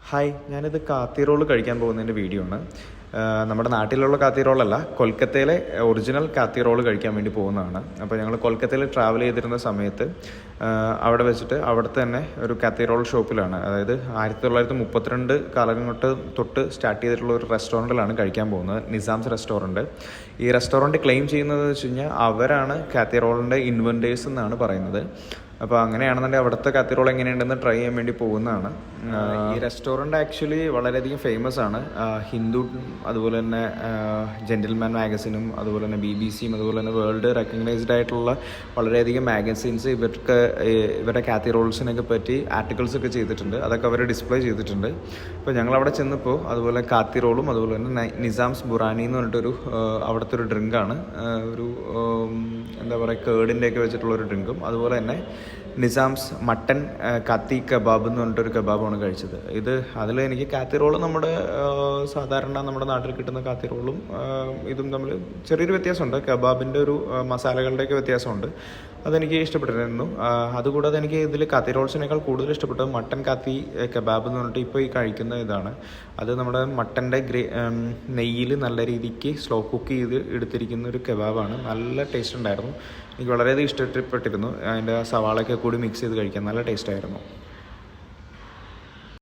Hi, ഞാനിത് കാത്തി role കഴിക്കാൻ പോകുന്നതിൻ്റെ വീഡിയോ ആണ്. നമ്മുടെ നാട്ടിലുള്ള കാത്തി റോളല്ല, കൊൽക്കത്തയിലെ ഒറിജിനൽ കാത്തി റോൾ കഴിക്കാൻ വേണ്ടി പോകുന്നതാണ്. അപ്പോൾ ഞങ്ങൾ കൊൽക്കത്തയിൽ ട്രാവൽ ചെയ്തിരുന്ന സമയത്ത് അവിടെ വെച്ചിട്ട് അവിടുത്തെ തന്നെ ഒരു കാത്തി റോൾ ഷോപ്പിലാണ്, അതായത് 1932 കാലഘട്ടം തൊട്ട് സ്റ്റാർട്ട് ചെയ്തിട്ടുള്ള ഒരു റെസ്റ്റോറൻറ്റിലാണ് കഴിക്കാൻ പോകുന്നത്, നിസാംസ് റെസ്റ്റോറൻറ്റ്. ഈ റെസ്റ്റോറൻറ്റ് ക്ലെയിം ചെയ്യുന്നത് വെച്ച് കഴിഞ്ഞാൽ അവരാണ് കാത്തി റോളിൻ്റെ ഇൻവെൻറ്റേഴ്സ് എന്നാണ് പറയുന്നത്. അപ്പോൾ അങ്ങനെയാണെന്നുണ്ടെങ്കിൽ അവിടുത്തെ കാത്തി റോൾ എങ്ങനെയുണ്ടെന്ന് ട്രൈ ചെയ്യാൻ വേണ്ടി പോകുന്നതാണ്. ഈ റെസ്റ്റോറൻറ്റ് ആക്ച്വലി വളരെയധികം ഫേമസ് ആണ്. ഹിന്ദു, അതുപോലെ തന്നെ ജെൻറ്റിൽമാൻ മാഗസിനും, അതുപോലെ തന്നെ BBC, അതുപോലെ തന്നെ വേൾഡ് റെക്കഗ്നൈസ്ഡ് ആയിട്ടുള്ള വളരെയധികം മാഗസീൻസ് ഇവരുടെ കാത്തി റോൾസിനൊക്കെ പറ്റി ആർട്ടിക്കിൾസ് ഒക്കെ ചെയ്തിട്ടുണ്ട്. അതൊക്കെ അവർ ഡിസ്പ്ലേ ചെയ്തിട്ടുണ്ട്. അപ്പോൾ ഞങ്ങൾ അവിടെ ചെന്നപ്പോൾ അതുപോലെ കാത്തി റോളും അതുപോലെ തന്നെ നിസാംസ് ബുറാനി എന്ന് പറഞ്ഞിട്ടൊരു അവിടുത്തെ ഒരു ഡ്രിങ്കാണ്, ഒരു എന്താ പറയുക, കേടിൻ്റെയൊക്കെ വെച്ചിട്ടുള്ളൊരു ഡ്രിങ്കും, അതുപോലെ തന്നെ നിസാംസ് മട്ടൻ കത്തി കബാബ് എന്ന് പറഞ്ഞിട്ടൊരു കബാബാണ് കഴിച്ചത്. അതിൽ എനിക്ക് കാത്തി റോള് നമ്മുടെ സാധാരണ നമ്മുടെ നാട്ടിൽ കിട്ടുന്ന കാത്തി റോളും ഇതും തമ്മിൽ ചെറിയൊരു വ്യത്യാസമുണ്ട്. കബാബിൻ്റെ ഒരു മസാലകളുടെയൊക്കെ വ്യത്യാസമുണ്ട്. അതെനിക്ക് ഇഷ്ടപ്പെട്ടിരുന്നു. അതുകൂടാതെ എനിക്ക് ഇതിൽ കാത്തി റോൾസിനേക്കാൾ കൂടുതൽ ഇഷ്ടപ്പെട്ടത് മട്ടൻ കാത്തി കബാബ് എന്ന് പറഞ്ഞിട്ട് ഇപ്പോൾ ഈ കഴിക്കുന്ന ഇതാണ്. അത് നമ്മുടെ മട്ടൻ്റെ നെയ്യിൽ നല്ല രീതിക്ക് സ്ലോ കുക്ക് ചെയ്ത് എടുത്തിരിക്കുന്ന ഒരു കബാബാണ്. നല്ല ടേസ്റ്റ് ഉണ്ടായിരുന്നു. എനിക്ക് വളരെയധികം ഇഷ്ടപ്പെട്ടിരുന്നു. അതിൻ്റെ സവാളയൊക്കെ കൂടി മിക്സ് ചെയ്ത് കഴിക്കാൻ നല്ല ടേസ്റ്റായിരുന്നു.